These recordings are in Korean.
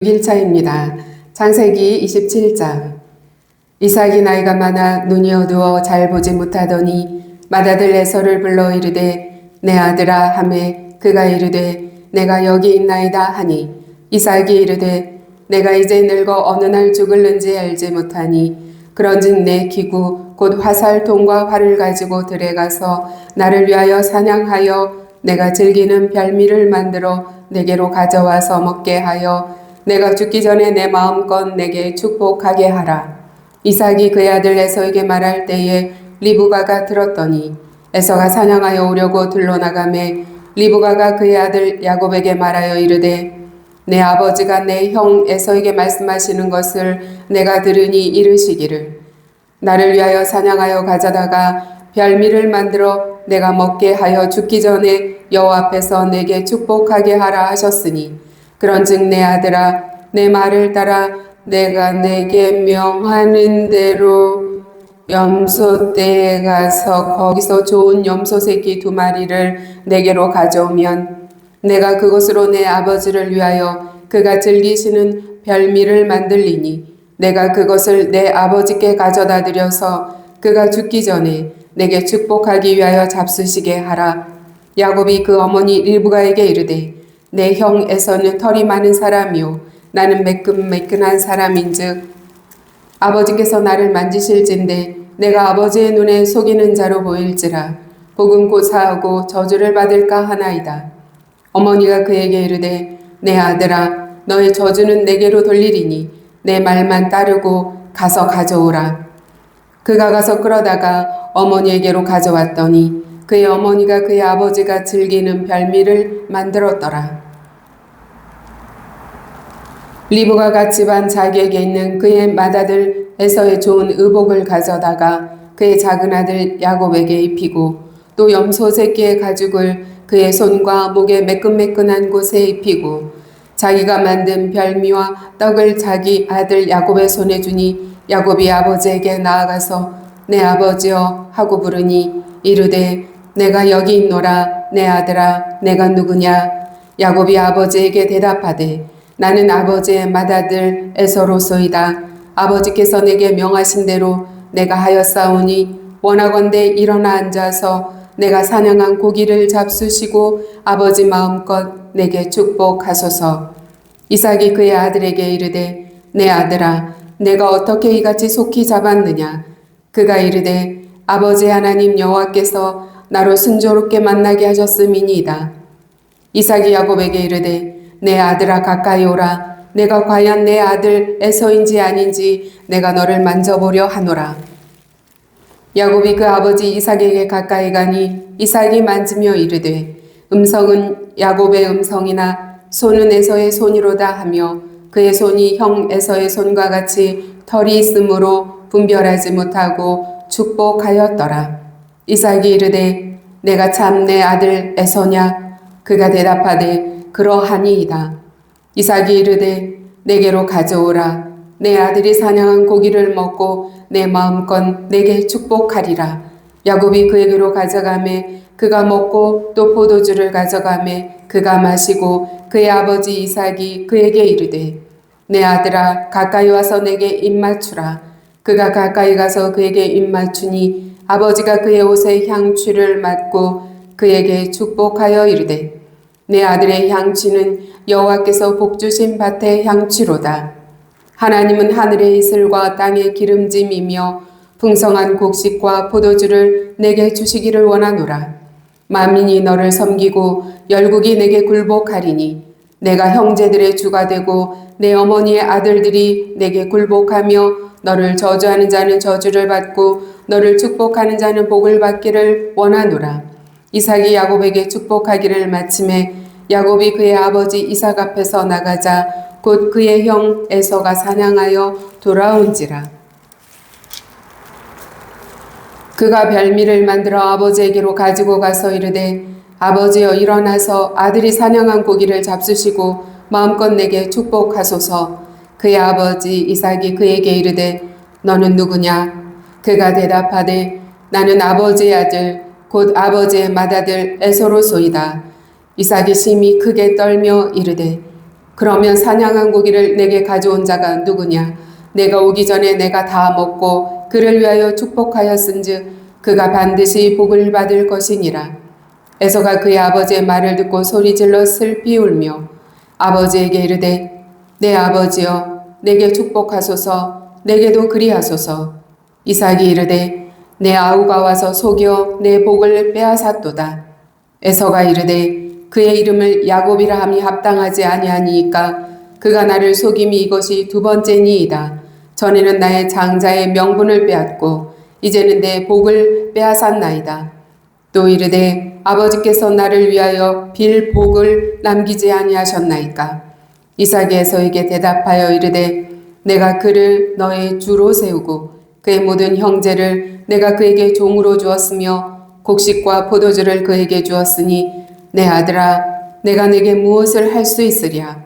6일차입니다. 창세기 27장. 이삭이 나이가 많아 눈이 어두워 잘 보지 못하더니 맏아들 에서를 불러 이르되 내 아들아 하매 그가 이르되 내가 여기 있나이다 하니 이삭이 이르되 내가 이제 늙어 어느 날 죽을는지 알지 못하니 그런즉 내 기구 곧 화살통과 활을 가지고 들에 가서 나를 위하여 사냥하여 내가 즐기는 별미를 만들어 내게로 가져와서 먹게 하여 내가 죽기 전에 내 마음껏 내게 축복하게 하라. 이삭이 그의 아들 에서에게 말할 때에 리브가가 들었더니 에서가 사냥하여 오려고 들러나가매 리브가가 그의 아들 야곱에게 말하여 이르되 내 아버지가 내 형 에서에게 말씀하시는 것을 내가 들으니 이르시기를 나를 위하여 사냥하여 가져다가 별미를 만들어 내가 먹게 하여 죽기 전에 여호와 앞에서 내게 축복하게 하라 하셨으니 그런즉 내 아들아 내 말을 따라 내가 내게 명하는 대로 염소떼에 가서 거기서 좋은 염소 새끼 2마리를 내게로 가져오면 내가 그것으로 내 아버지를 위하여 그가 즐기시는 별미를 만들리니 내가 그것을 내 아버지께 가져다 드려서 그가 죽기 전에 내게 축복하기 위하여 잡수시게 하라. 야곱이 그 어머니 리브가에게 이르되 내 형 에서는 털이 많은 사람이요 나는 매끈매끈한 사람인즉 아버지께서 나를 만지실진데 내가 아버지의 눈에 속이는 자로 보일지라 혹은 고사하고 저주를 받을까 하나이다. 어머니가 그에게 이르되 내 아들아 너의 저주는 내게로 돌리리니 내 말만 따르고 가서 가져오라. 그가 가서 끌어다가 어머니에게로 가져왔더니 그의 어머니가 그의 아버지가 즐기는 별미를 만들었더라. 리브가가 집안 자기에게 있는 그의 맏아들 에서의 좋은 의복을 가져다가 그의 작은 아들 야곱에게 입히고 또 염소 새끼의 가죽을 그의 손과 목의 매끈매끈한 곳에 입히고 자기가 만든 별미와 떡을 자기 아들 야곱의 손에 주니 야곱이 아버지에게 나아가서 내 아버지여 하고 부르니 이르되 내가 여기 있노라. 내 아들아 내가 누구냐. 야곱이 아버지에게 대답하되 나는 아버지의 맏아들 에서로소이다. 아버지께서 내게 명하신 대로 내가 하였사오니 원하건대 일어나 앉아서 내가 사냥한 고기를 잡수시고 아버지 마음껏 내게 축복하소서. 이삭이 그의 아들에게 이르되 내 아들아 내가 어떻게 이같이 속히 잡았느냐. 그가 이르되 아버지 하나님 여호와께서 나로 순조롭게 만나게 하셨음이니이다. 이삭이 야곱에게 이르되 내 아들아 가까이 오라. 내가 과연 내 아들 에서인지 아닌지 내가 너를 만져보려 하노라. 야곱이 그 아버지 이삭에게 가까이 가니 이삭이 만지며 이르되 음성은 야곱의 음성이나 손은 에서의 손이로다 하며 그의 손이 형 에서의 손과 같이 털이 있으므로 분별하지 못하고 축복하였더라. 이삭이 이르되 내가 참 내 아들 에서냐. 그가 대답하되 그러하니이다. 이삭이 이르되 내게로 가져오라. 내 아들이 사냥한 고기를 먹고 내 마음껏 내게 축복하리라. 야곱이 그에게로 가져가매 그가 먹고 또 포도주를 가져가매 그가 마시고 그의 아버지 이삭이 그에게 이르되 내 아들아 가까이 와서 내게 입맞추라. 그가 가까이 가서 그에게 입맞추니 아버지가 그의 옷에 향취를 맡고 그에게 축복하여 이르되 내 아들의 향취는 여호와께서 복주신 밭의 향취로다. 하나님은 하늘의 이슬과 땅의 기름짐이며 풍성한 곡식과 포도주를 내게 주시기를 원하노라. 만민이 너를 섬기고 열국이 내게 굴복하리니 내가 형제들의 주가 되고 내 어머니의 아들들이 내게 굴복하며 너를 저주하는 자는 저주를 받고 너를 축복하는 자는 복을 받기를 원하노라. 이삭이 야곱에게 축복하기를 마침에 야곱이 그의 아버지 이삭 앞에서 나가자 곧 그의 형 에서가 사냥하여 돌아온지라. 그가 별미를 만들어 아버지에게로 가지고 가서 이르되 아버지여 일어나서 아들이 사냥한 고기를 잡수시고 마음껏 내게 축복하소서. 그의 아버지 이삭이 그에게 이르되 너는 누구냐. 그가 대답하되 나는 아버지의 아들 곧 아버지의 맏아들 에서로소이다. 이삭이 심히 크게 떨며 이르되 그러면 사냥한 고기를 내게 가져온 자가 누구냐? 내가 오기 전에 내가 다 먹고 그를 위하여 축복하였은즉 그가 반드시 복을 받을 것이니라. 에서가 그의 아버지의 말을 듣고 소리질러 슬피 울며 아버지에게 이르되 내 아버지여 내게 축복하소서 내게도 그리하소서. 이삭이 이르되 내 아우가 와서 속여 내 복을 빼앗았도다. 에서가 이르되 그의 이름을 야곱이라 함이 합당하지 아니하니이까 그가 나를 속임이 이것이 두 번째니이다. 전에는 나의 장자의 명분을 빼앗고 이제는 내 복을 빼앗았나이다. 또 이르되 아버지께서 나를 위하여 빌 복을 남기지 아니하셨나이까. 이삭이 에서에게 대답하여 이르되 내가 그를 너의 주로 세우고 그의 모든 형제를 내가 그에게 종으로 주었으며 곡식과 포도주를 그에게 주었으니 내 아들아 내가 내게 무엇을 할 수 있으랴.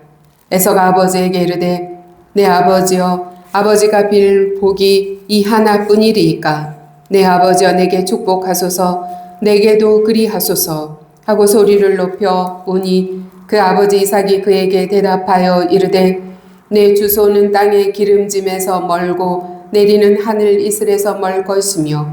에서가 아버지에게 이르되 내 아버지여 아버지가 빌 복이 이 하나뿐이리이까 내 아버지여 내게 축복하소서 내게도 그리하소서 하고 소리를 높여 오니 그 아버지 이삭이 그에게 대답하여 이르되 내 주소는 땅의 기름짐에서 멀고 내리는 하늘 이슬에서 멀 것이며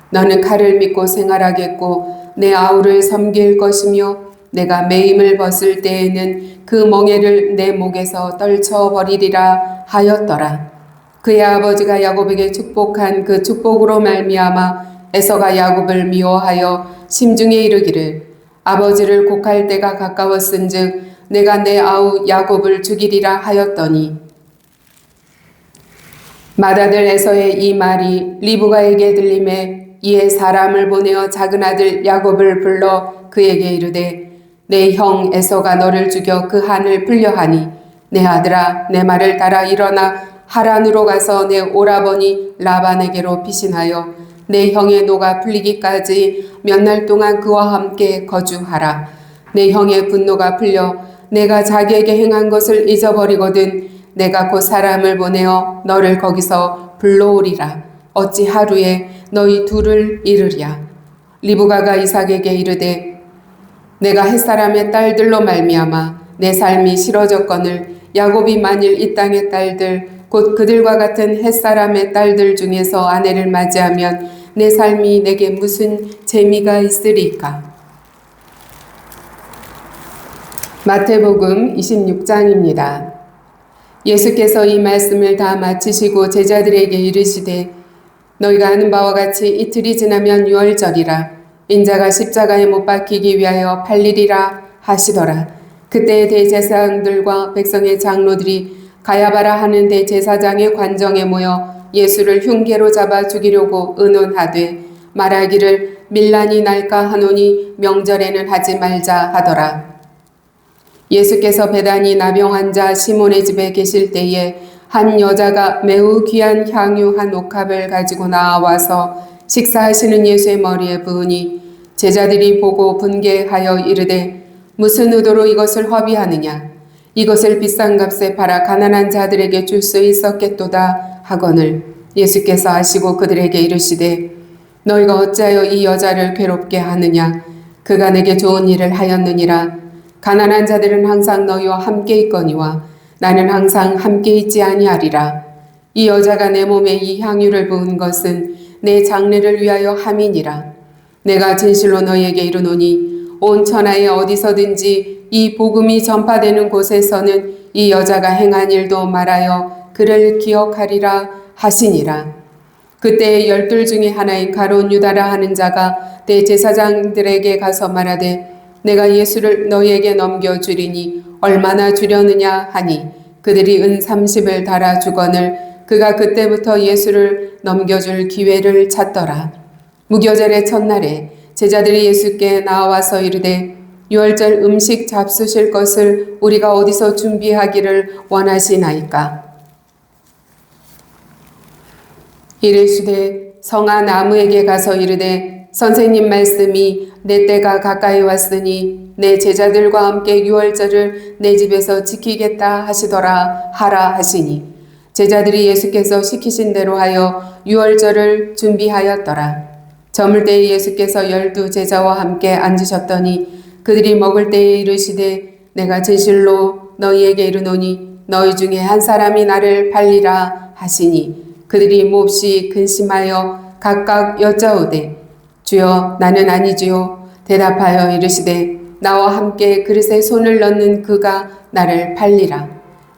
너는 칼을 믿고 생활하겠고 내 아우를 섬길 것이며 내가 매임을 벗을 때에는 그 멍에를 내 목에서 떨쳐버리리라 하였더라. 그의 아버지가 야곱에게 축복한 그 축복으로 말미암아 에서가 야곱을 미워하여 심중에 이르기를 아버지를 곡할 때가 가까웠은즉 내가 내 아우 야곱을 죽이리라 하였더니 맏아들 에서의 이 말이 리브가에게 들림에 이에 사람을 보내어 작은 아들 야곱을 불러 그에게 이르되 내 형 에서가 너를 죽여 그 한을 풀려하니 내 아들아 내 말을 따라 일어나 하란으로 가서 내 오라버니 라반에게로 피신하여 내 형의 노가 풀리기까지 몇 날 동안 그와 함께 거주하라. 내 형의 분노가 풀려 내가 자기에게 행한 것을 잊어버리거든 내가 곧 사람을 보내어 너를 거기서 불러오리라. 어찌 하루에 너희 둘을 이르랴. 리브가가 이삭에게 이르되 내가 햇사람의 딸들로 말미암아 내 삶이 싫어졌거늘 야곱이 만일 이 땅의 딸들 곧 그들과 같은 햇사람의 딸들 중에서 아내를 맞이하면 내 삶이 내게 무슨 재미가 있으리까. 마태복음 26장입니다. 예수께서 이 말씀을 다 마치시고 제자들에게 이르시되 너희가 아는 바와 같이 이틀이 지나면 유월절이라 인자가 십자가에 못 박히기 위하여 팔리리라 하시더라. 그때 대제사장들과 백성의 장로들이 가야바라 하는 대제사장의 관정에 모여 예수를 흉계로 잡아 죽이려고 의논하되 말하기를 밀란이 날까 하노니 명절에는 하지 말자 하더라. 예수께서 베다니 나병 환자 시몬의 집에 계실 때에 한 여자가 매우 귀한 향유 한 옥합을 가지고 나와서 식사하시는 예수의 머리에 부으니 제자들이 보고 분개하여 이르되 무슨 의도로 이것을 허비하느냐. 이것을 비싼 값에 팔아 가난한 자들에게 줄 수 있었겠도다 하거늘 예수께서 아시고 그들에게 이르시되 너희가 어찌하여 이 여자를 괴롭게 하느냐. 그가 내게 좋은 일을 하였느니라. 가난한 자들은 항상 너희와 함께 있거니와 나는 항상 함께 있지 아니하리라. 이 여자가 내 몸에 이 향유를 부은 것은 내 장례를 위하여 함이니라. 내가 진실로 너희에게 이르노니 온 천하에 어디서든지 이 복음이 전파되는 곳에서는 이 여자가 행한 일도 말하여 그를 기억하리라 하시니라. 그때 12 중에 하나인 가룟 유다라 하는 자가 대제사장들에게 가서 말하되 내가 예수를 너희에게 넘겨주리니 얼마나 주려느냐 하니 그들이 은 30을 달아 주거늘 그가 그때부터 예수를 넘겨줄 기회를 찾더라. 무교절의 첫날에 제자들이 예수께 나와서 이르되 유월절 음식 잡수실 것을 우리가 어디서 준비하기를 원하시나이까. 이르시되 성아 나무에게 가서 이르되 선생님 말씀이 내 때가 가까이 왔으니 내 제자들과 함께 유월절을 내 집에서 지키겠다 하시더라 하라 하시니 제자들이 예수께서 시키신 대로 하여 유월절을 준비하였더라. 저물 때에 예수께서 12 제자와 함께 앉으셨더니 그들이 먹을 때에 이르시되 내가 진실로 너희에게 이르노니 너희 중에 한 사람이 나를 팔리라 하시니 그들이 몹시 근심하여 각각 여짜오되 주여 나는 아니지요. 대답하여 이르시되 나와 함께 그릇에 손을 넣는 그가 나를 팔리라.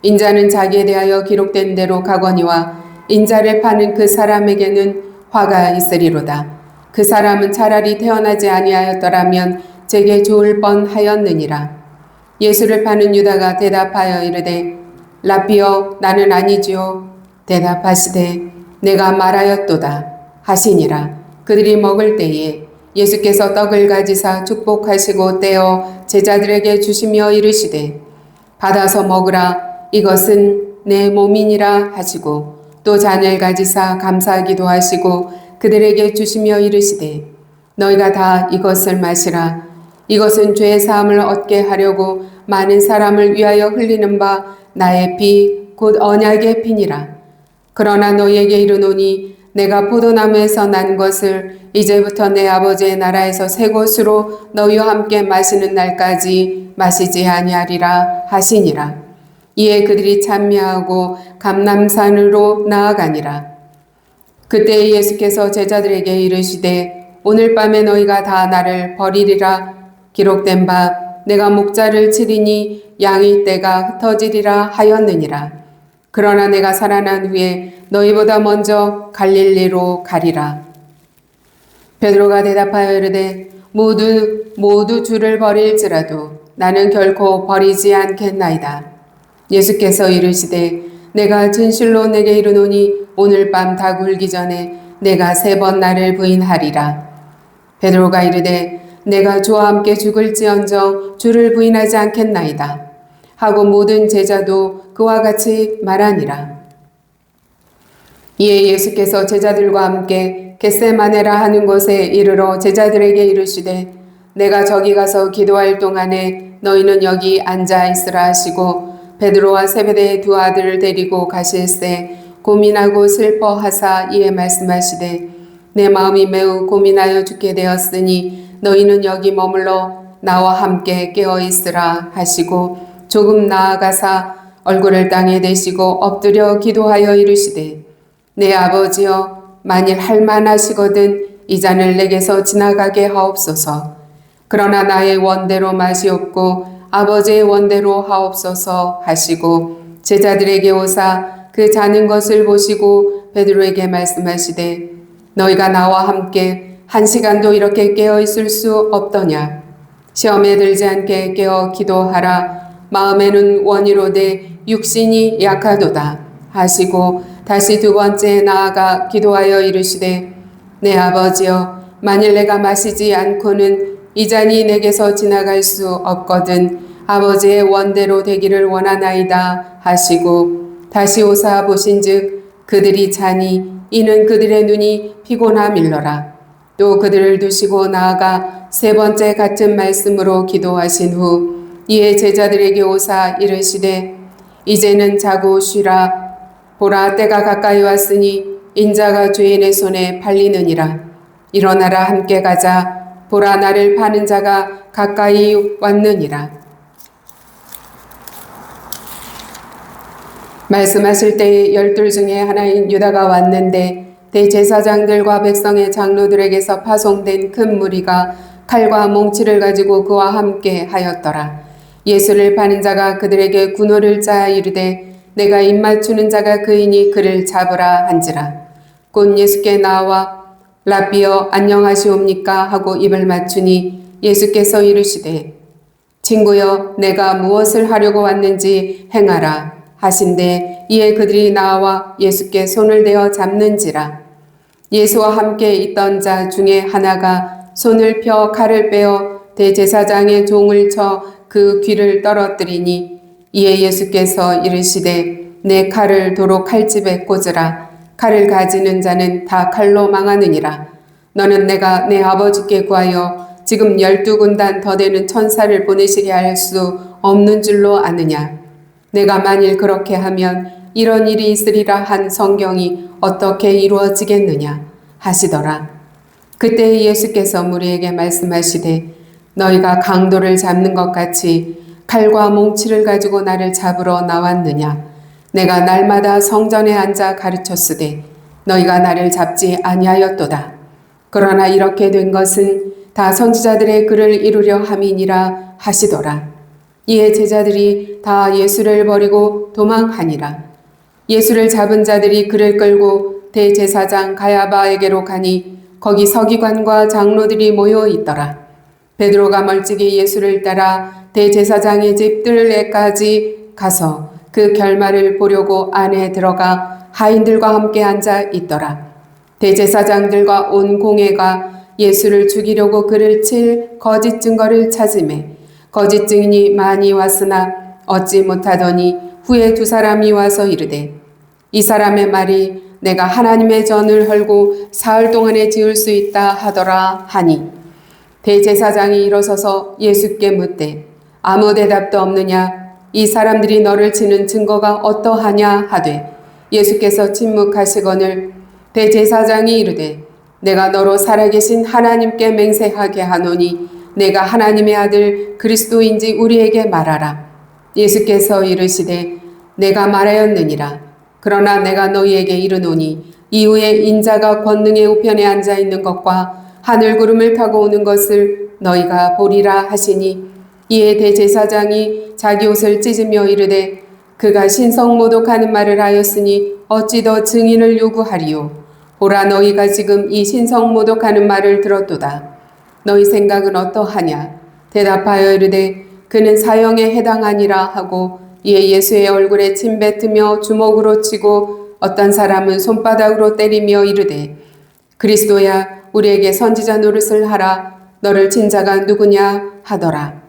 인자는 자기에 대하여 기록된 대로 가거니와 인자를 파는 그 사람에게는 화가 있으리로다. 그 사람은 차라리 태어나지 아니하였더라면 제게 좋을 뻔하였느니라. 예수를 파는 유다가 대답하여 이르되 라비여 나는 아니지요. 대답하시되 내가 말하였도다 하시니라. 그들이 먹을 때에 예수께서 떡을 가지사 축복하시고 떼어 제자들에게 주시며 이르시되 받아서 먹으라 이것은 내 몸이니라 하시고 또 잔을 가지사 감사하기도 하시고 그들에게 주시며 이르시되 너희가 다 이것을 마시라. 이것은 죄 사함을 얻게 하려고 많은 사람을 위하여 흘리는 바 나의 피 곧 언약의 피니라. 그러나 너희에게 이르노니 내가 포도나무에서 난 것을 이제부터 내 아버지의 나라에서 새 것으로 너희와 함께 마시는 날까지 마시지 아니하리라 하시니라. 이에 그들이 찬미하고 감람산으로 나아가니라. 그때 예수께서 제자들에게 이르시되 오늘 밤에 너희가 다 나를 버리리라. 기록된 바 내가 목자를 치리니 양의 떼가 흩어지리라 하였느니라. 그러나 내가 살아난 후에 너희보다 먼저 갈릴리로 가리라. 베드로가 대답하여 이르되 모두 주를 버릴지라도 나는 결코 버리지 않겠나이다. 예수께서 이르시되 내가 진실로 내게 이르노니 오늘 밤 다 굴기 전에 내가 3번 나를 부인하리라. 베드로가 이르되 내가 주와 함께 죽을지언정 주를 부인하지 않겠나이다. 하고 모든 제자도 그와 같이 말하니라. 이에 예수께서 제자들과 함께 겟세마네라 하는 곳에 이르러 제자들에게 이르시되 내가 저기 가서 기도할 동안에 너희는 여기 앉아 있으라 하시고 베드로와 세베대의 2 아들을 데리고 가실새 고민하고 슬퍼하사 이에 말씀하시되 내 마음이 매우 고민하여 죽게 되었으니 너희는 여기 머물러 나와 함께 깨어 있으라 하시고 조금 나아가사 얼굴을 땅에 대시고 엎드려 기도하여 이르시되 내 아버지여 만일 할만하시거든 이 잔을 내게서 지나가게 하옵소서. 그러나 나의 원대로 마시옵고 아버지의 원대로 하옵소서 하시고 제자들에게 오사 그 자는 것을 보시고 베드로에게 말씀하시되 너희가 나와 함께 1시간도 이렇게 깨어 있을 수 없더냐. 시험에 들지 않게 깨어 기도하라. 마음에는 원이로되 육신이 약하도다 하시고 다시 2번째 나아가 기도하여 이르시되 내 아버지여 만일 내가 마시지 않고는 이 잔이 내게서 지나갈 수 없거든 아버지의 원대로 되기를 원하나이다 하시고 다시 오사 보신즉 그들이 자니 이는 그들의 눈이 피곤함일러라. 또 그들을 두시고 나아가 3번째 같은 말씀으로 기도하신 후 이에 제자들에게 오사 이르시되 이제는 자고 쉬라. 보라 때가 가까이 왔으니 인자가 죄인의 손에 팔리느니라. 일어나라 함께 가자. 보라 나를 파는 자가 가까이 왔느니라. 말씀하실 때에 12 중에 하나인 유다가 왔는데 대제사장들과 백성의 장로들에게서 파송된 큰 무리가 칼과 몽치를 가지고 그와 함께 하였더라. 예수를 파는 자가 그들에게 군호를 짜 이르되 내가 입맞추는 자가 그이니 그를 잡으라 한지라. 곧 예수께 나와 라비여 안녕하시옵니까 하고 입을 맞추니 예수께서 이르시되 친구여 내가 무엇을 하려고 왔는지 행하라 하신대 이에 그들이 나와 예수께 손을 대어 잡는지라. 예수와 함께 있던 자 중에 하나가 손을 펴 칼을 빼어 대제사장의 종을 쳐 그 귀를 떨어뜨리니 이에 예수께서 이르시되 내 칼을 도로 칼집에 꽂으라. 칼을 가지는 자는 다 칼로 망하느니라. 너는 내가 내 아버지께 구하여 지금 12군단 더 되는 천사를 보내시게 할 수 없는 줄로 아느냐. 내가 만일 그렇게 하면 이런 일이 있으리라 한 성경이 어떻게 이루어지겠느냐 하시더라. 그때 예수께서 무리에게 말씀하시되 너희가 강도를 잡는 것 같이 칼과 몽치를 가지고 나를 잡으러 나왔느냐? 내가 날마다 성전에 앉아 가르쳤으되 너희가 나를 잡지 아니하였도다. 그러나 이렇게 된 것은 다 선지자들의 글을 이루려 함이니라 하시더라. 이에 제자들이 다 예수를 버리고 도망하니라. 예수를 잡은 자들이 그를 끌고 대제사장 가야바에게로 가니 거기 서기관과 장로들이 모여 있더라. 베드로가 멀찍이 예수를 따라 대제사장의 집 뜰에까지 가서 그 결말을 보려고 안에 들어가 하인들과 함께 앉아 있더라. 대제사장들과 온 공회가 예수를 죽이려고 그를 칠 거짓 증거를 찾으매 거짓 증인이 많이 왔으나 얻지 못하더니 후에 두 사람이 와서 이르되 이 사람의 말이 내가 하나님의 전을 헐고 사흘 동안에 지을 수 있다 하더라 하니 대제사장이 일어서서 예수께 묻되 아무 대답도 없느냐? 이 사람들이 너를 치는 증거가 어떠하냐 하되 예수께서 침묵하시거늘 대제사장이 이르되 내가 너로 살아계신 하나님께 맹세하게 하노니 내가 하나님의 아들 그리스도인지 우리에게 말하라. 예수께서 이르시되 내가 말하였느니라. 그러나 내가 너희에게 이르노니 이후에 인자가 권능의 우편에 앉아 있는 것과 하늘 구름을 타고 오는 것을 너희가 보리라 하시니 이에 대제사장이 자기 옷을 찢으며 이르되 그가 신성모독하는 말을 하였으니 어찌 더 증인을 요구하리요. 보라 너희가 지금 이 신성모독하는 말을 들었도다. 너희 생각은 어떠하냐? 대답하여 이르되 그는 사형에 해당하니라 하고 이에 예수의 얼굴에 침 뱉으며 주먹으로 치고 어떤 사람은 손바닥으로 때리며 이르되 그리스도야 우리에게 선지자 노릇을 하라. 너를 친 자가 누구냐 하더라.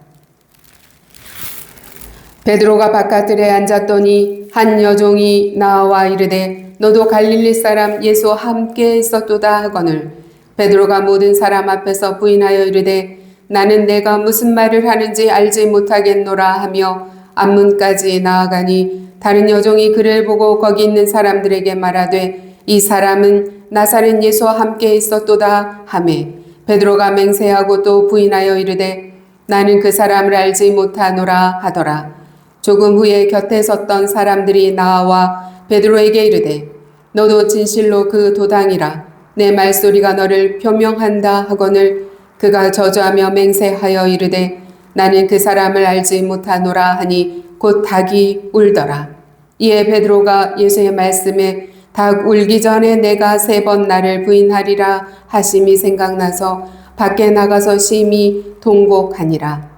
베드로가 바깥들에 앉았더니 한 여종이 나와 이르되 너도 갈릴리 사람 예수와 함께 있었도다 하거늘 베드로가 모든 사람 앞에서 부인하여 이르되 나는 내가 무슨 말을 하는지 알지 못하겠노라 하며 앞문까지 나아가니 다른 여종이 그를 보고 거기 있는 사람들에게 말하되 이 사람은 나사렛 예수와 함께 있었도다 하매 베드로가 맹세하고 또 부인하여 이르되 나는 그 사람을 알지 못하노라 하더라. 조금 후에 곁에 섰던 사람들이 나와 베드로에게 이르되 너도 진실로 그 도당이라 내 말소리가 너를 표명한다 하거늘 그가 저주하며 맹세하여 이르되 나는 그 사람을 알지 못하노라 하니 곧 닭이 울더라. 이에 베드로가 예수의 말씀에 닭 울기 전에 내가 3번 나를 부인하리라 하심이 생각나서 밖에 나가서 심히 통곡하니라.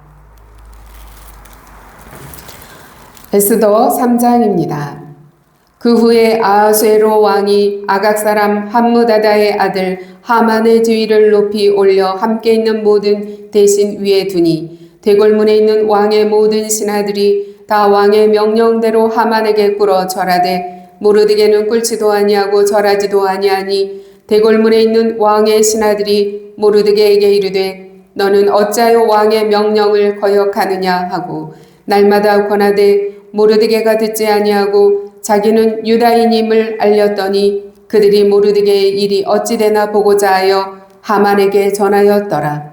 에스더 3장입니다. 그 후에 아하수에로 왕이 아각 사람 함무다다의 아들 하만의 지위를 높이 올려 함께 있는 모든 대신 위에 두니 대궐문에 있는 왕의 모든 신하들이 다 왕의 명령대로 하만에게 꿇어 절하되 모르드게는 꿇지도 아니하고 절하지도 아니하니 대궐문에 있는 왕의 신하들이 모르드게에게 이르되 너는 어찌하여 왕의 명령을 거역하느냐 하고 날마다 권하되 모르드게가 듣지 아니하고 자기는 유다인임을 알렸더니 그들이 모르드게의 일이 어찌되나 보고자 하여 하만에게 전하였더라.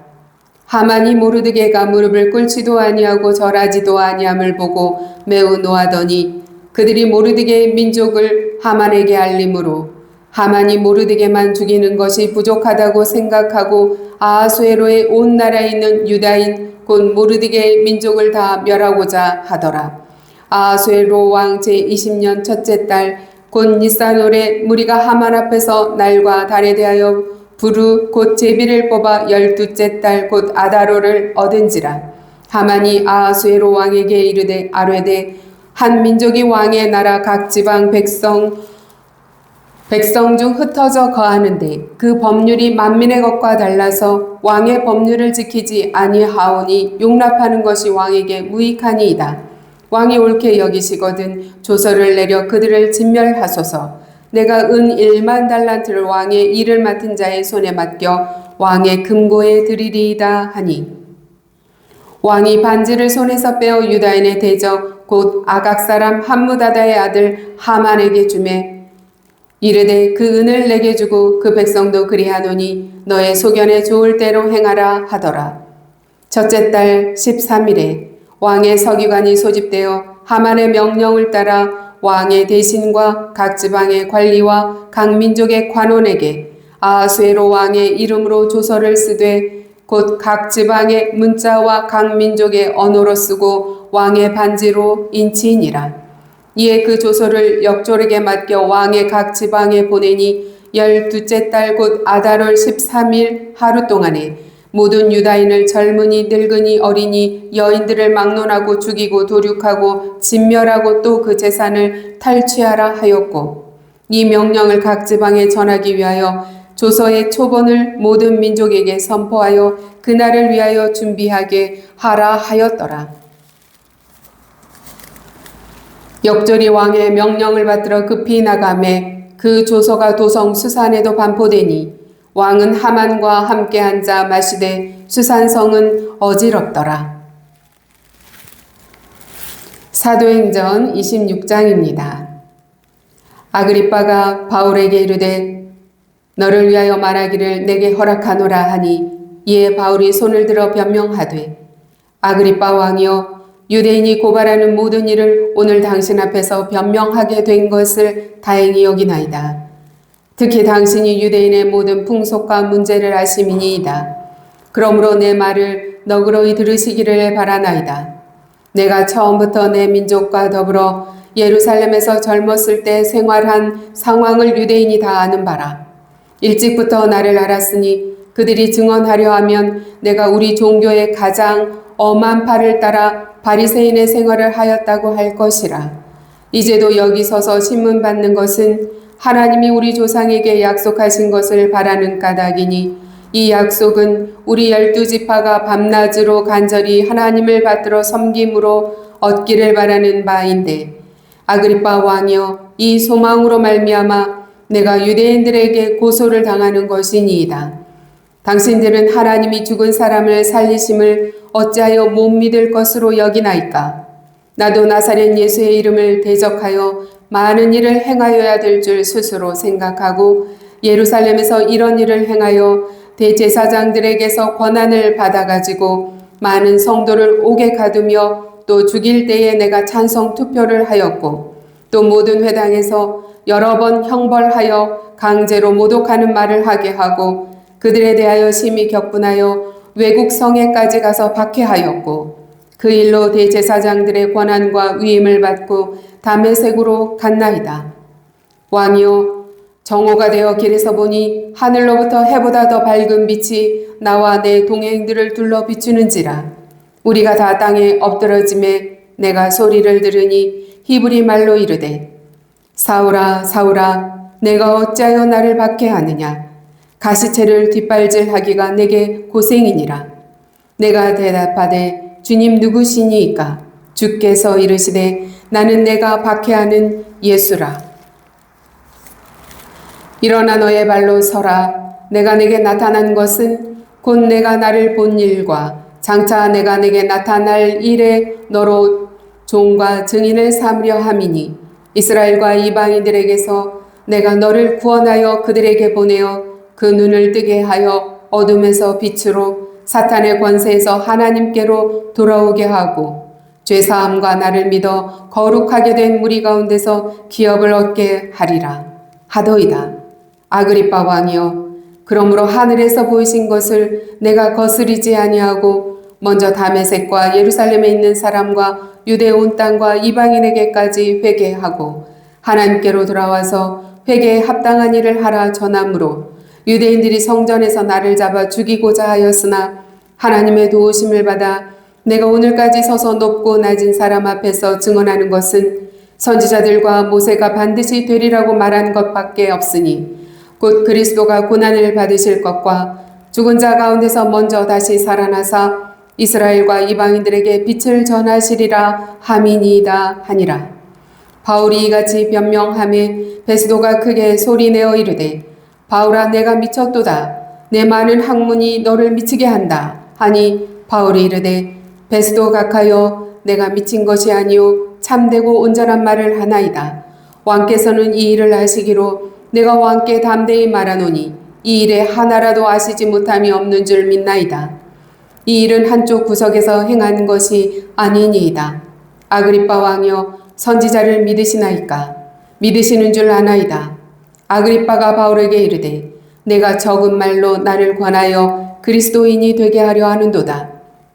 하만이 모르드게가 무릎을 꿇지도 아니하고 절하지도 아니함을 보고 매우 노하더니 그들이 모르드게의 민족을 하만에게 알림으로 하만이 모르드게만 죽이는 것이 부족하다고 생각하고 아하수에로의 온 나라에 있는 유다인 곧 모르드게의 민족을 다 멸하고자 하더라. 아하수에로 왕 제20년 첫째 달 곧 니산월에 무리가 하만 앞에서 날과 달에 대하여 부르 곧 제비를 뽑아 12째 달 곧 아다로를 얻은지라. 하만이 아하수에로 왕에게 이르되 아뢰되 한 민족이 왕의 나라 각 지방 백성 중 흩어져 거하는데 그 법률이 만민의 것과 달라서 왕의 법률을 지키지 아니하오니 용납하는 것이 왕에게 무익하니이다. 왕이 옳게 여기시거든 조서를 내려 그들을 진멸하소서. 내가 은 1만 달란트를 왕의 일을 맡은 자의 손에 맡겨 왕의 금고에 드리리이다 하니 왕이 반지를 손에서 빼어 유다인의 대적 곧 아각 사람 함무다다의 아들 하만에게 주매 이르되 그 은을 내게 주고 그 백성도 그리하노니 너의 소견에 좋을 대로 행하라 하더라. 첫째 달 13일에 왕의 서기관이 소집되어 하만의 명령을 따라 왕의 대신과 각 지방의 관리와 각 민족의 관원에게 아하수에로 왕의 이름으로 조서를 쓰되 곧 각 지방의 문자와 각 민족의 언어로 쓰고 왕의 반지로 인치니라. 이에 그 조서를 역조에게 맡겨 왕의 각 지방에 보내니 12째 달 곧 아달월 13일 하루 동안에 모든 유다인을 젊은이 늙은이 어린이 여인들을 막론하고 죽이고 도륙하고 진멸하고 또 그 재산을 탈취하라 하였고, 이 명령을 각 지방에 전하기 위하여 조서의 초본을 모든 민족에게 선포하여 그날을 위하여 준비하게 하라 하였더라. 역절이 왕의 명령을 받들어 급히 나가매 그 조서가 도성 수산에도 반포되니 왕은 하만과 함께 앉아 마시되 수산성은 어지럽더라. 사도행전 26장입니다. 아그리빠가 바울에게 이르되 너를 위하여 말하기를 내게 허락하노라 하니, 이에 바울이 손을 들어 변명하되 아그리빠 왕이여, 유대인이 고발하는 모든 일을 오늘 당신 앞에서 변명하게 된 것을 다행히 여기나이다. 특히 당신이 유대인의 모든 풍속과 문제를 아심이니이다. 그러므로 내 말을 너그러이 들으시기를 바라나이다. 내가 처음부터 내 민족과 더불어 예루살렘에서 젊었을 때 생활한 상황을 유대인이 다 아는 바라. 일찍부터 나를 알았으니 그들이 증언하려 하면 내가 우리 종교의 가장 엄한 바를 따라 바리새인의 생활을 하였다고 할 것이라. 이제도 여기 서서 신문 받는 것은 하나님이 우리 조상에게 약속하신 것을 바라는 까닭이니, 이 약속은 우리 12지파가 밤낮으로 간절히 하나님을 받들어 섬김으로 얻기를 바라는 바인데, 아그리빠 왕이여, 이 소망으로 말미암아 내가 유대인들에게 고소를 당하는 것이니이다. 당신들은 하나님이 죽은 사람을 살리심을 어찌하여 못 믿을 것으로 여기나이까? 나도 나사렛 예수의 이름을 대적하여 많은 일을 행하여야 될 줄 스스로 생각하고 예루살렘에서 이런 일을 행하여 대제사장들에게서 권한을 받아가지고 많은 성도를 옥에 가두며 또 죽일 때에 내가 찬성 투표를 하였고, 또 모든 회당에서 여러 번 형벌하여 강제로 모독하는 말을 하게 하고 그들에 대하여 심히 격분하여 외국 성에까지 가서 박해하였고, 그 일로 대제사장들의 권한과 위임을 받고 다메섹으로 갔나이다. 왕이여, 정오가 되어 길에서 보니 하늘로부터 해보다 더 밝은 빛이 나와 내 동행들을 둘러 비추는지라. 우리가 다 땅에 엎드러짐에 내가 소리를 들으니 히브리 말로 이르되 사울아 사울아, 내가 어찌하여 나를 박해하느냐? 가시체를 뒷발질하기가 내게 고생이니라. 내가 대답하되 주님 누구시니이까? 주께서 이르시되 나는 내가 박해하는 예수라. 일어나 너의 발로 서라. 내가 내게 나타난 것은 곧 내가 나를 본 일과 장차 내가 내게 나타날 일에 너로 종과 증인을 삼으려 함이니, 이스라엘과 이방인들에게서 내가 너를 구원하여 그들에게 보내어 그 눈을 뜨게 하여 어둠에서 빛으로 사탄의 권세에서 하나님께로 돌아오게 하고, 죄사함과 나를 믿어 거룩하게 된 무리 가운데서 기업을 얻게 하리라 하더이다. 아그리빠 왕이여, 그러므로 하늘에서 보이신 것을 내가 거스리지 아니하고 먼저 다메섹과 예루살렘에 있는 사람과 유대 온 땅과 이방인에게까지 회개하고 하나님께로 돌아와서 회개에 합당한 일을 하라 전함으로, 유대인들이 성전에서 나를 잡아 죽이고자 하였으나 하나님의 도우심을 받아 내가 오늘까지 서서 높고 낮은 사람 앞에서 증언하는 것은 선지자들과 모세가 반드시 되리라고 말한 것밖에 없으니, 곧 그리스도가 고난을 받으실 것과 죽은 자 가운데서 먼저 다시 살아나사 이스라엘과 이방인들에게 빛을 전하시리라 함이니이다 하니라. 바울이 이같이 변명하며 베스도가 크게 소리내어 이르되 바울아, 내가 미쳤도다. 내 많은 학문이 너를 미치게 한다 하니, 바울이 이르되 베스도 각하여 내가 미친 것이 아니요 참되고 온전한 말을 하나이다. 왕께서는 이 일을 아시기로 내가 왕께 담대히 말하노니 이 일에 하나라도 아시지 못함이 없는 줄 믿나이다. 이 일은 한쪽 구석에서 행한 것이 아니니이다. 아그리빠 왕이여, 선지자를 믿으시나이까? 믿으시는 줄 아나이다. 아그리빠가 바울에게 이르되 내가 적은 말로 나를 권하여 그리스도인이 되게 하려 하는도다.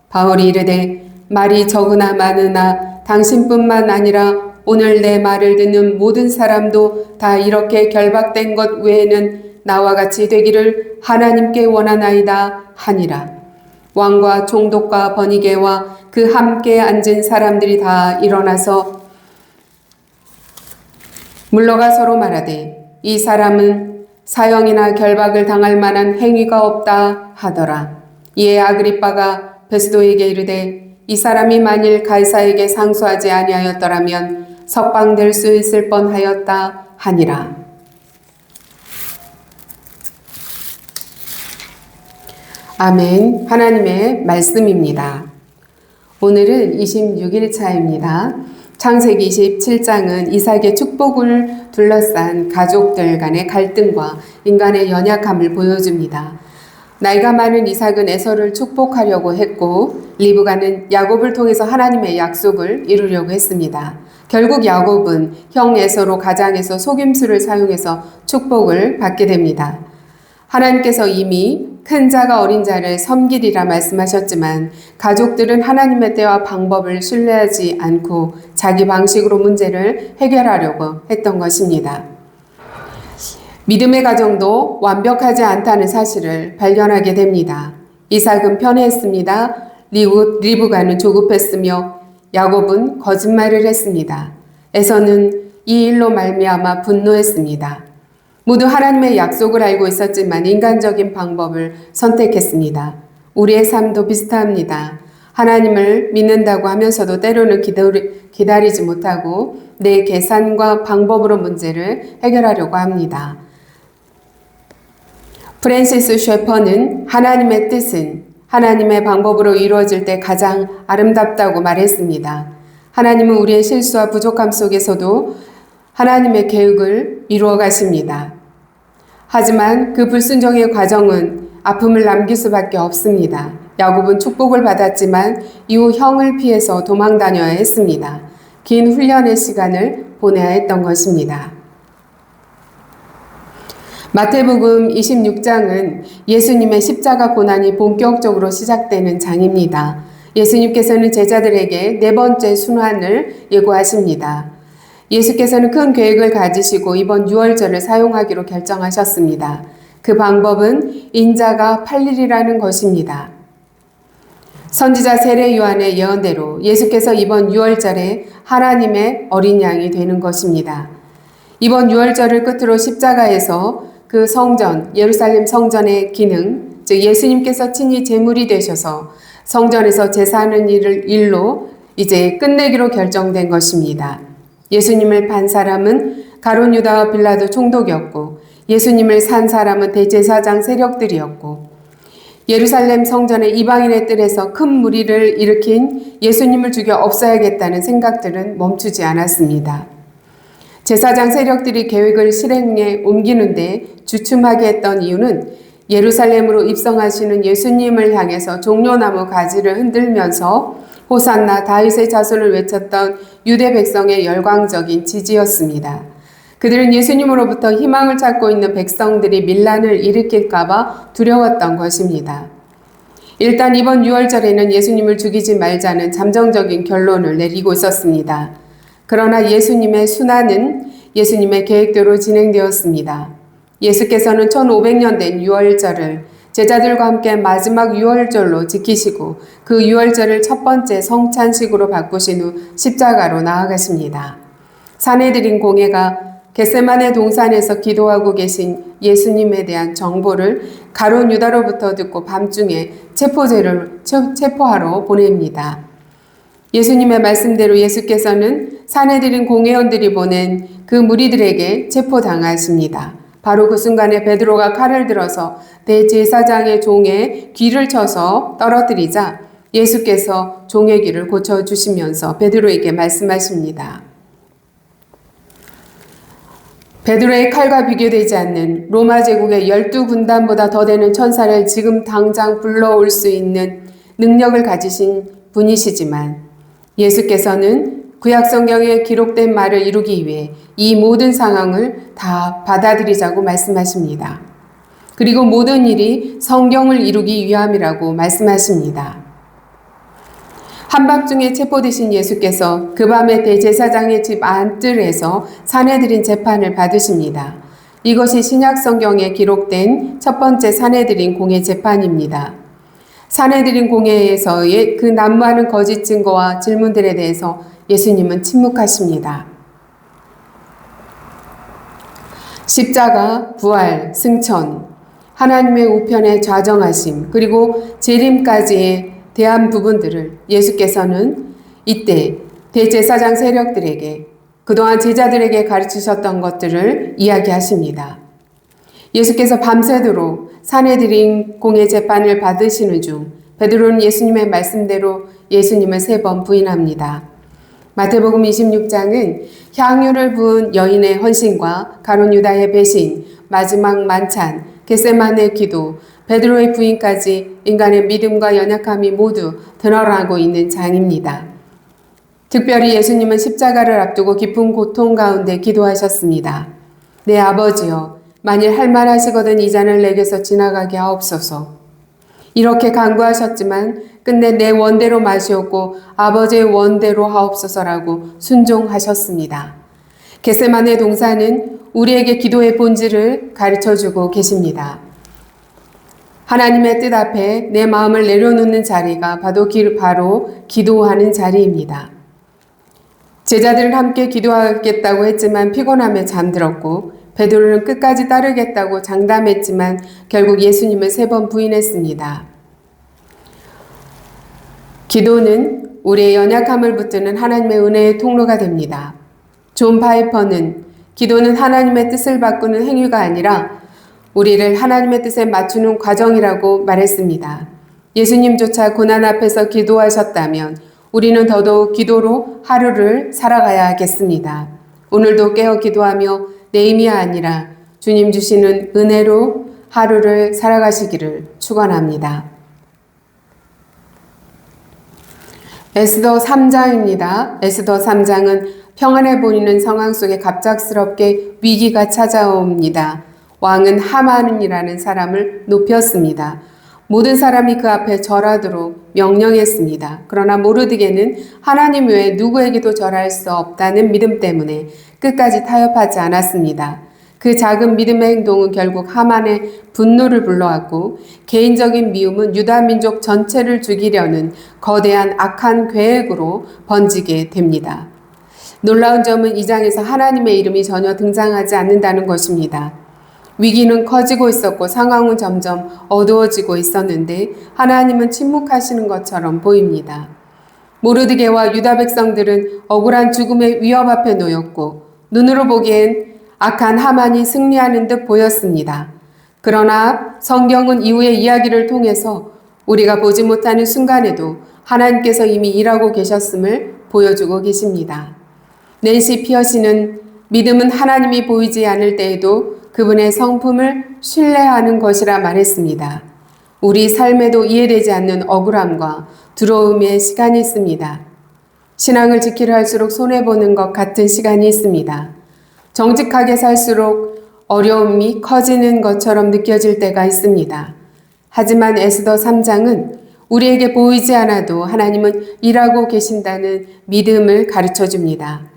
바울이 이르되 말이 적으나 많으나 당신뿐만 아니라 오늘 내 말을 듣는 모든 사람도 다 이렇게 결박된 것 외에는 나와 같이 되기를 하나님께 원하나이다 하니라. 왕과 총독과 번이게와 그 함께 앉은 사람들이 다 일어나서 물러가 서로 말하되 이 사람은 사형이나 결박을 당할 만한 행위가 없다 하더라. 이에 아그리빠가 베스도에게 이르되 이 사람이 만일 가이사에게 상소하지 아니하였더라면 석방될 수 있을 뻔하였다 하니라. 아멘. 하나님의 말씀입니다. 오늘은 26일차입니다. 창세기 27장은 이삭의 축복을 둘러싼 가족들 간의 갈등과 인간의 연약함을 보여줍니다. 나이가 많은 이삭은 에서를 축복하려고 했고 리브가는 야곱을 통해서 하나님의 약속을 이루려고 했습니다. 결국 야곱은 형 에서로 가장에서 속임수를 사용해서 축복을 받게 됩니다. 하나님께서 이미 큰 자가 어린 자를 섬기리라 말씀하셨지만 가족들은 하나님의 때와 방법을 신뢰하지 않고 자기 방식으로 문제를 해결하려고 했던 것입니다. 믿음의 가정도 완벽하지 않다는 사실을 발견하게 됩니다. 이삭은 편애했습니다. 리브가는 조급했으며 야곱은 거짓말을 했습니다. 에서는 이 일로 말미암아 분노했습니다. 모두 하나님의 약속을 알고 있었지만 인간적인 방법을 선택했습니다. 우리의 삶도 비슷합니다. 하나님을 믿는다고 하면서도 때로는 기다리지 못하고 내 계산과 방법으로 문제를 해결하려고 합니다. 프랜시스 셰퍼는 하나님의 뜻은 하나님의 방법으로 이루어질 때 가장 아름답다고 말했습니다. 하나님은 우리의 실수와 부족함 속에서도 하나님의 계획을 이루어 가십니다. 하지만 그 불순종의 과정은 아픔을 남길 수밖에 없습니다. 야곱은 축복을 받았지만 이후 형을 피해서 도망 다녀야 했습니다. 긴 훈련의 시간을 보내야 했던 것입니다. 마태복음 26장은 예수님의 십자가 고난이 본격적으로 시작되는 장입니다. 예수님께서는 제자들에게 네 번째 순환을 예고하십니다. 예수께서는 큰 계획을 가지시고 이번 유월절을 사용하기로 결정하셨습니다. 그 방법은 인자가 팔리리라는 것입니다. 선지자 세례 요한의 예언대로 예수께서 이번 유월절에 하나님의 어린 양이 되는 것입니다. 이번 유월절을 끝으로 십자가에서 그 성전, 예루살렘 성전의 기능, 즉 예수님께서 친히 제물이 되셔서 성전에서 제사하는 일로 이제 끝내기로 결정된 것입니다. 예수님을 판 사람은 가룟 유다와 빌라도 총독이었고 예수님을 산 사람은 대제사장 세력들이었고 예루살렘 성전의 이방인의 뜰에서 큰 무리를 일으킨 예수님을 죽여 없애야겠다는 생각들은 멈추지 않았습니다. 제사장 세력들이 계획을 실행에 옮기는데 주춤하게 했던 이유는 예루살렘으로 입성하시는 예수님을 향해서 종려나무 가지를 흔들면서 호산나 다윗의 자손을 외쳤던 유대 백성의 열광적인 지지였습니다. 그들은 예수님으로부터 희망을 찾고 있는 백성들이 밀란을 일으킬까봐 두려웠던 것입니다. 일단 이번 유월절에는 예수님을 죽이지 말자는 잠정적인 결론을 내리고 있었습니다. 그러나 예수님의 순환은 예수님의 계획대로 진행되었습니다. 예수께서는 1500년 된 유월절을 제자들과 함께 마지막 유월절로 지키시고 그 유월절을 첫 번째 성찬식으로 바꾸신 후 십자가로 나아가십니다. 사내들인 공회가 겟세마네 동산에서 기도하고 계신 예수님에 대한 정보를 가룟 유다로부터 듣고 밤중에 체포하러 보냅니다. 예수님의 말씀대로 예수께서는 사내들인 공회원들이 보낸 그 무리들에게 체포당하십니다. 바로 그 순간에 베드로가 칼을 들어서 대제사장의 종의 귀를 쳐서 떨어뜨리자 예수께서 종의 귀를 고쳐주시면서 베드로에게 말씀하십니다. 베드로의 칼과 비교되지 않는 로마 제국의 12군단보다 더 되는 천사를 지금 당장 불러올 수 있는 능력을 가지신 분이시지만 예수께서는 구약 성경에 기록된 말을 이루기 위해 이 모든 상황을 다 받아들이자고 말씀하십니다. 그리고 모든 일이 성경을 이루기 위함이라고 말씀하십니다. 한밤중에 체포되신 예수께서 그 밤에 대제사장의 집 안뜰에서 사내들인 재판을 받으십니다. 이것이 신약 성경에 기록된 첫 번째 사내들인 공회 재판입니다. 사내들인 공회에서의 그 난무하는 거짓 증거와 질문들에 대해서 예수님은 침묵하십니다. 십자가, 부활, 승천, 하나님의 우편의 좌정하심, 그리고 재림까지의 대한 부분들을 예수께서는 이때 대제사장 세력들에게 그동안 제자들에게 가르치셨던 것들을 이야기하십니다. 예수께서 밤새도록 사내들인 공회 재판을 받으시는 중 베드로는 예수님의 말씀대로 예수님을 3번 부인합니다. 마태복음 26장은 향유를 부은 여인의 헌신과 가룟 유다의 배신, 마지막 만찬, 겟세마네 기도, 베드로의 부인까지 인간의 믿음과 연약함이 모두 드러나고 있는 장입니다. 특별히 예수님은 십자가를 앞두고 깊은 고통 가운데 기도하셨습니다. 내 아버지여, 만일 할만하시거든 이 잔을 내게서 지나가게 하옵소서. 이렇게 간구하셨지만 끝내 내 원대로 마시옵고 아버지의 원대로 하옵소서라고 순종하셨습니다. 겟세마네 동산은 우리에게 기도의 본질을 가르쳐주고 계십니다. 하나님의 뜻 앞에 내 마음을 내려놓는 자리가 바로 기도하는 자리입니다. 제자들은 함께 기도하겠다고 했지만 피곤하며 잠들었고 베드로는 끝까지 따르겠다고 장담했지만 결국 예수님을 3번 부인했습니다. 기도는 우리의 연약함을 붙드는 하나님의 은혜의 통로가 됩니다. 존 파이퍼는 기도는 하나님의 뜻을 바꾸는 행위가 아니라 우리를 하나님의 뜻에 맞추는 과정이라고 말했습니다. 예수님조차 고난 앞에서 기도하셨다면 우리는 더더욱 기도로 하루를 살아가야 하겠습니다. 오늘도 깨어 기도하며 내 힘이 아니라 주님 주시는 은혜로 하루를 살아가시기를 축원합니다. 에스더 3장입니다. 에스더 3장은 평안해 보이는 상황 속에 갑작스럽게 위기가 찾아옵니다. 왕은 하만이라는 사람을 높였습니다. 모든 사람이 그 앞에 절하도록 명령했습니다. 그러나 모르드게는 하나님 외에 누구에게도 절할 수 없다는 믿음 때문에 끝까지 타협하지 않았습니다. 그 작은 믿음의 행동은 결국 하만의 분노를 불러왔고 개인적인 미움은 유다 민족 전체를 죽이려는 거대한 악한 계획으로 번지게 됩니다. 놀라운 점은 이 장에서 하나님의 이름이 전혀 등장하지 않는다는 것입니다. 위기는 커지고 있었고 상황은 점점 어두워지고 있었는데 하나님은 침묵하시는 것처럼 보입니다. 모르드게와 유다 백성들은 억울한 죽음의 위협 앞에 놓였고 눈으로 보기엔 악한 하만이 승리하는 듯 보였습니다. 그러나 성경은 이후의 이야기를 통해서 우리가 보지 못하는 순간에도 하나님께서 이미 일하고 계셨음을 보여주고 계십니다. 낸시 피어시는 믿음은 하나님이 보이지 않을 때에도 그분의 성품을 신뢰하는 것이라 말했습니다. 우리 삶에도 이해되지 않는 억울함과 두려움의 시간이 있습니다. 신앙을 지키려 할수록 손해보는 것 같은 시간이 있습니다. 정직하게 살수록 어려움이 커지는 것처럼 느껴질 때가 있습니다. 하지만 에스더 3장은 우리에게 보이지 않아도 하나님은 일하고 계신다는 믿음을 가르쳐 줍니다.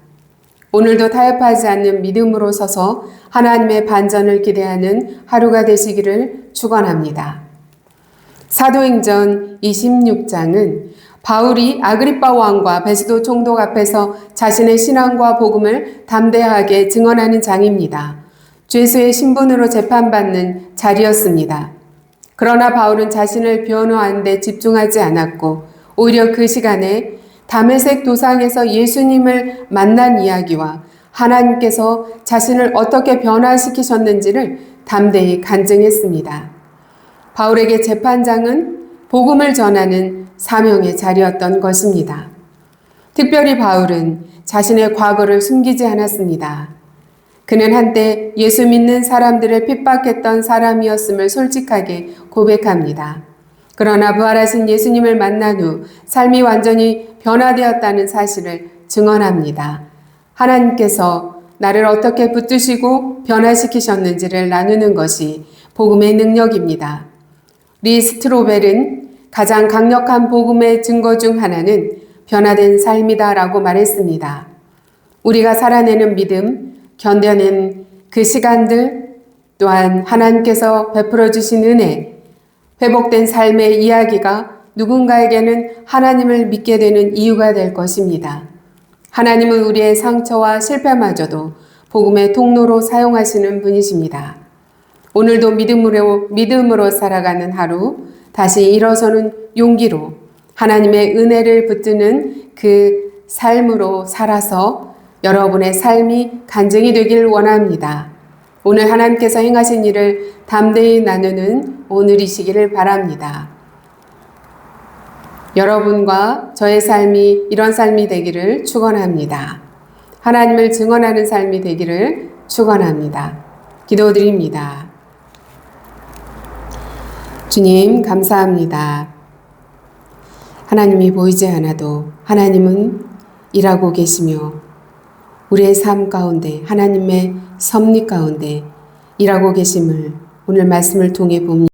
오늘도 타협하지 않는 믿음으로 서서 하나님의 반전을 기대하는 하루가 되시기를 축원합니다. 사도행전 26장은 바울이 아그리빠 왕과 베스도 총독 앞에서 자신의 신앙과 복음을 담대하게 증언하는 장입니다. 죄수의 신분으로 재판받는 자리였습니다. 그러나 바울은 자신을 변호하는 데 집중하지 않았고 오히려 그 시간에 다메섹 도상에서 예수님을 만난 이야기와 하나님께서 자신을 어떻게 변화시키셨는지를 담대히 간증했습니다. 바울에게 재판장은 복음을 전하는 사명의 자리였던 것입니다. 특별히 바울은 자신의 과거를 숨기지 않았습니다. 그는 한때 예수 믿는 사람들을 핍박했던 사람이었음을 솔직하게 고백합니다. 그러나 부활하신 예수님을 만난 후 삶이 완전히 변화되었다는 사실을 증언합니다. 하나님께서 나를 어떻게 붙드시고 변화시키셨는지를 나누는 것이 복음의 능력입니다. 리 스트로벨은 가장 강력한 복음의 증거 중 하나는 변화된 삶이다라고 말했습니다. 우리가 살아내는 믿음, 견뎌낸 그 시간들, 또한 하나님께서 베풀어 주신 은혜, 회복된 삶의 이야기가 누군가에게는 하나님을 믿게 되는 이유가 될 것입니다. 하나님은 우리의 상처와 실패마저도 복음의 통로로 사용하시는 분이십니다. 오늘도 믿음으로 살아가는 하루, 다시 일어서는 용기로 하나님의 은혜를 붙드는 그 삶으로 살아서 여러분의 삶이 간증이 되길 원합니다. 오늘 하나님께서 행하신 일을 담대히 나누는 오늘이시기를 바랍니다. 여러분과 저의 삶이 이런 삶이 되기를 축원합니다. 하나님을 증언하는 삶이 되기를 축원합니다. 기도드립니다. 주님 감사합니다. 하나님이 보이지 않아도 하나님은 일하고 계시며 우리의 삶 가운데 하나님의 섭리 가운데 일하고 계심을 오늘 말씀을 통해 봅니다.